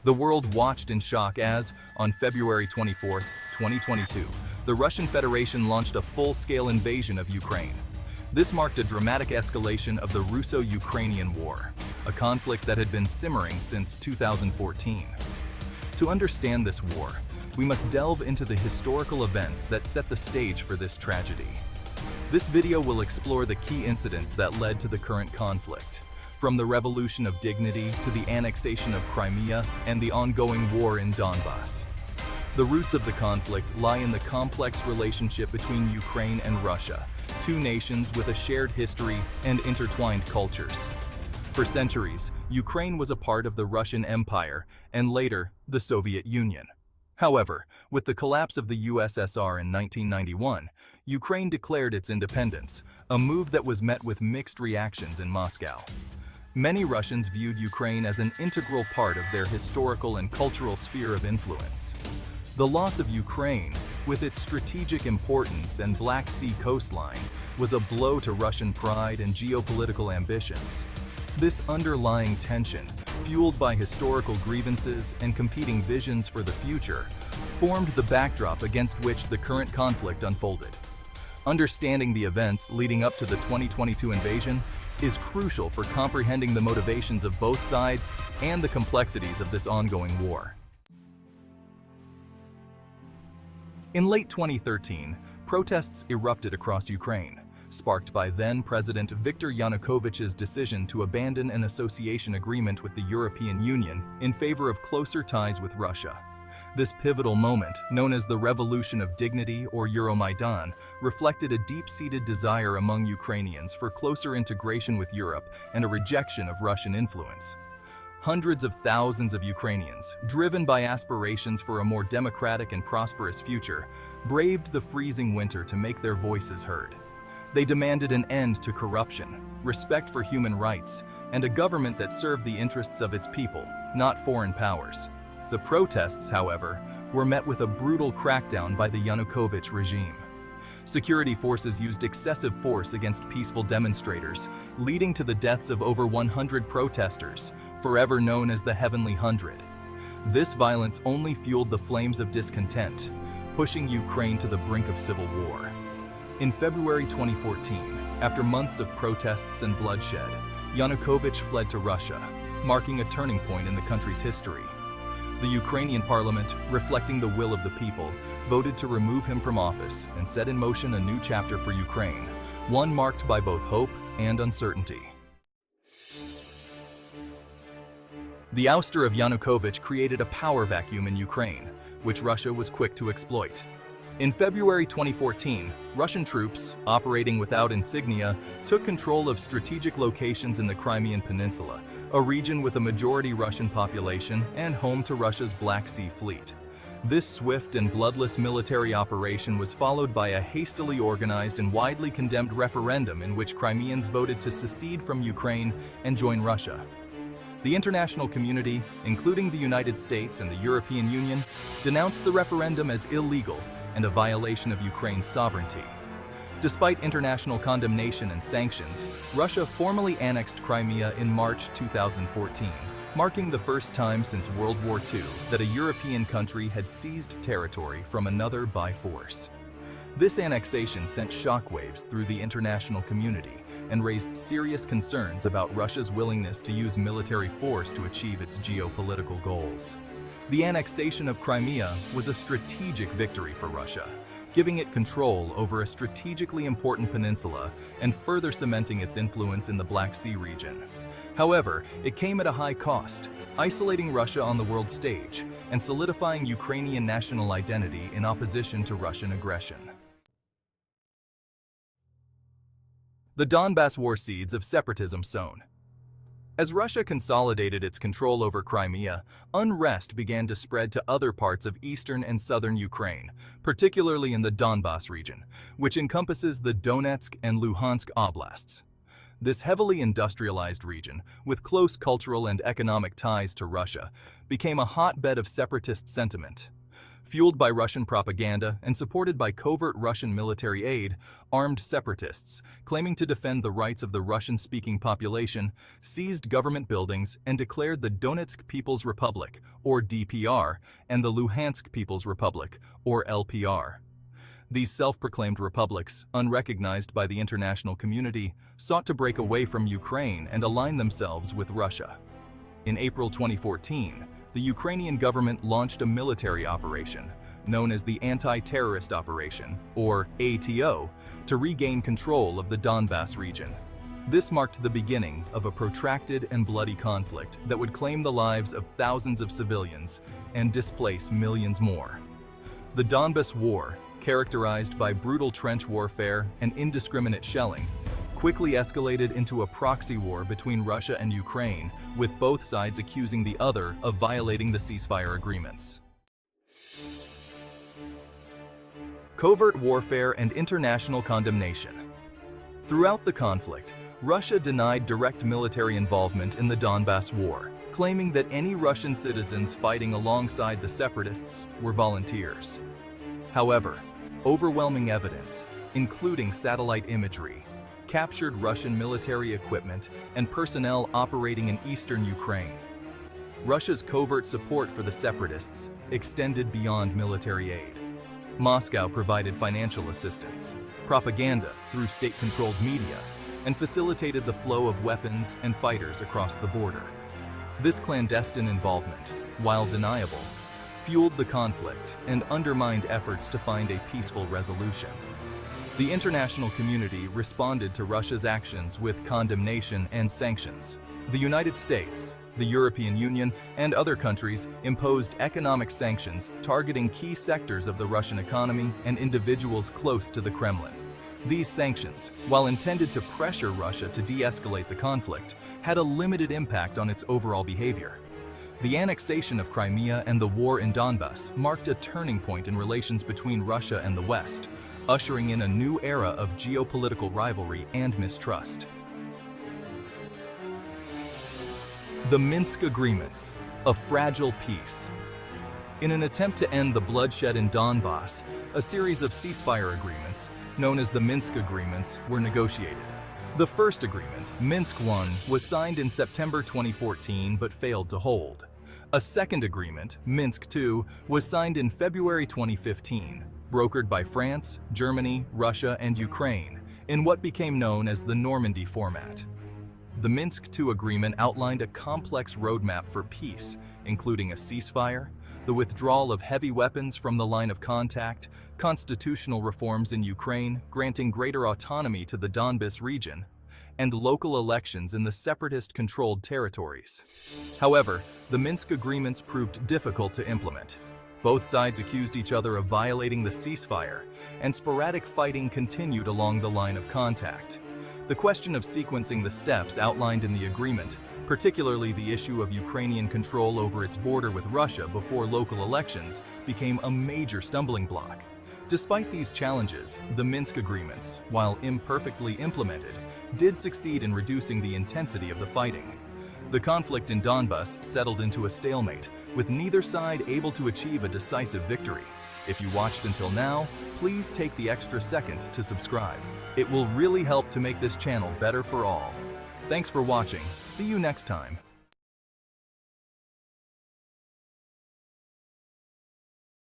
The world watched in shock as, on February 24, 2022, the Russian Federation launched a full-scale invasion of Ukraine. This marked a dramatic escalation of the Russo-Ukrainian War, a conflict that had been simmering since 2014. To understand this war, we must delve into the historical events that set the stage for this tragedy. This video will explore the key incidents that led to the current conflict, from the Revolution of Dignity to the annexation of Crimea and the ongoing war in Donbass. The roots of the conflict lie in the complex relationship between Ukraine and Russia, two nations with a shared history and intertwined cultures. For centuries, Ukraine was a part of the Russian Empire and later, the Soviet Union. However, with the collapse of the USSR in 1991, Ukraine declared its independence, a move that was met with mixed reactions in Moscow. Many Russians viewed Ukraine as an integral part of their historical and cultural sphere of influence. The loss of Ukraine, with its strategic importance and Black Sea coastline, was a blow to Russian pride and geopolitical ambitions. This underlying tension, fueled by historical grievances and competing visions for the future, formed the backdrop against which the current conflict unfolded. Understanding the events leading up to the 2022 invasion is crucial for comprehending the motivations of both sides and the complexities of this ongoing war. In late 2013, protests erupted across Ukraine, sparked by then-President Viktor Yanukovych's decision to abandon an association agreement with the European Union in favor of closer ties with Russia. This pivotal moment, known as the Revolution of Dignity or Euromaidan, reflected a deep-seated desire among Ukrainians for closer integration with Europe and a rejection of Russian influence. Hundreds of thousands of Ukrainians, driven by aspirations for a more democratic and prosperous future, braved the freezing winter to make their voices heard. They demanded an end to corruption, respect for human rights, and a government that served the interests of its people, not foreign powers. The protests, however, were met with a brutal crackdown by the Yanukovych regime. Security forces used excessive force against peaceful demonstrators, leading to the deaths of over 100 protesters, forever known as the Heavenly Hundred. This violence only fueled the flames of discontent, pushing Ukraine to the brink of civil war. In February 2014, after months of protests and bloodshed, Yanukovych fled to Russia, marking a turning point in the country's history. The Ukrainian parliament, reflecting the will of the people, voted to remove him from office and set in motion a new chapter for Ukraine, one marked by both hope and uncertainty. The ouster of Yanukovych created a power vacuum in Ukraine, which Russia was quick to exploit. In February 2014, Russian troops, operating without insignia, took control of strategic locations in the Crimean Peninsula, a region with a majority Russian population and home to Russia's Black Sea Fleet. This swift and bloodless military operation was followed by a hastily organized and widely condemned referendum in which Crimeans voted to secede from Ukraine and join Russia. The international community, including the United States and the European Union, denounced the referendum as illegal and a violation of Ukraine's sovereignty. Despite international condemnation and sanctions, Russia formally annexed Crimea in March 2014, marking the first time since World War II that a European country had seized territory from another by force. This annexation sent shockwaves through the international community and raised serious concerns about Russia's willingness to use military force to achieve its geopolitical goals. The annexation of Crimea was a strategic victory for Russia, giving it control over a strategically important peninsula and further cementing its influence in the Black Sea region. However, it came at a high cost, isolating Russia on the world stage and solidifying Ukrainian national identity in opposition to Russian aggression. The Donbass war seeds of separatism sown. As Russia consolidated its control over Crimea, unrest began to spread to other parts of eastern and southern Ukraine, particularly in the Donbass region, which encompasses the Donetsk and Luhansk oblasts. This heavily industrialized region, with close cultural and economic ties to Russia, became a hotbed of separatist sentiment. Fueled by Russian propaganda and supported by covert Russian military aid, armed separatists, claiming to defend the rights of the Russian-speaking population, seized government buildings and declared the Donetsk People's Republic, or DPR, and the Luhansk People's Republic, or LPR. These self-proclaimed republics, unrecognized by the international community, sought to break away from Ukraine and align themselves with Russia. In April 2014, the Ukrainian government launched a military operation, known as the Anti-Terrorist Operation, or ATO, to regain control of the Donbas region. This marked the beginning of a protracted and bloody conflict that would claim the lives of thousands of civilians and displace millions more. The Donbas War, characterized by brutal trench warfare and indiscriminate shelling, quickly escalated into a proxy war between Russia and Ukraine, with both sides accusing the other of violating the ceasefire agreements. Covert warfare and international condemnation. Throughout the conflict, Russia denied direct military involvement in the Donbas War, claiming that any Russian citizens fighting alongside the separatists were volunteers. However, overwhelming evidence, including satellite imagery, captured Russian military equipment and personnel operating in eastern Ukraine. Russia's covert support for the separatists extended beyond military aid. Moscow provided financial assistance, propaganda through state-controlled media, and facilitated the flow of weapons and fighters across the border. This clandestine involvement, while deniable, fueled the conflict and undermined efforts to find a peaceful resolution. The international community responded to Russia's actions with condemnation and sanctions. The United States, the European Union, and other countries imposed economic sanctions targeting key sectors of the Russian economy and individuals close to the Kremlin. These sanctions, while intended to pressure Russia to de-escalate the conflict, had a limited impact on its overall behavior. The annexation of Crimea and the war in Donbas marked a turning point in relations between Russia and the West, ushering in a new era of geopolitical rivalry and mistrust. The Minsk Agreements, a fragile peace. In an attempt to end the bloodshed in Donbas, a series of ceasefire agreements, known as the Minsk Agreements, were negotiated. The first agreement, Minsk I, was signed in September 2014 but failed to hold. A second agreement, Minsk II, was signed in February 2015, brokered by France, Germany, Russia, and Ukraine, in what became known as the Normandy format. The Minsk II agreement outlined a complex roadmap for peace, including a ceasefire, the withdrawal of heavy weapons from the line of contact, constitutional reforms in Ukraine granting greater autonomy to the Donbas region, and local elections in the separatist-controlled territories. However, the Minsk agreements proved difficult to implement. Both sides accused each other of violating the ceasefire, and sporadic fighting continued along the line of contact. The question of sequencing the steps outlined in the agreement, particularly the issue of Ukrainian control over its border with Russia before local elections, became a major stumbling block. Despite these challenges, the Minsk agreements, while imperfectly implemented, did succeed in reducing the intensity of the fighting. The conflict in Donbas settled into a stalemate, with neither side able to achieve a decisive victory. If you watched until now, please take the extra second to subscribe. It will really help to make this channel better for all. Thanks for watching. See you next time.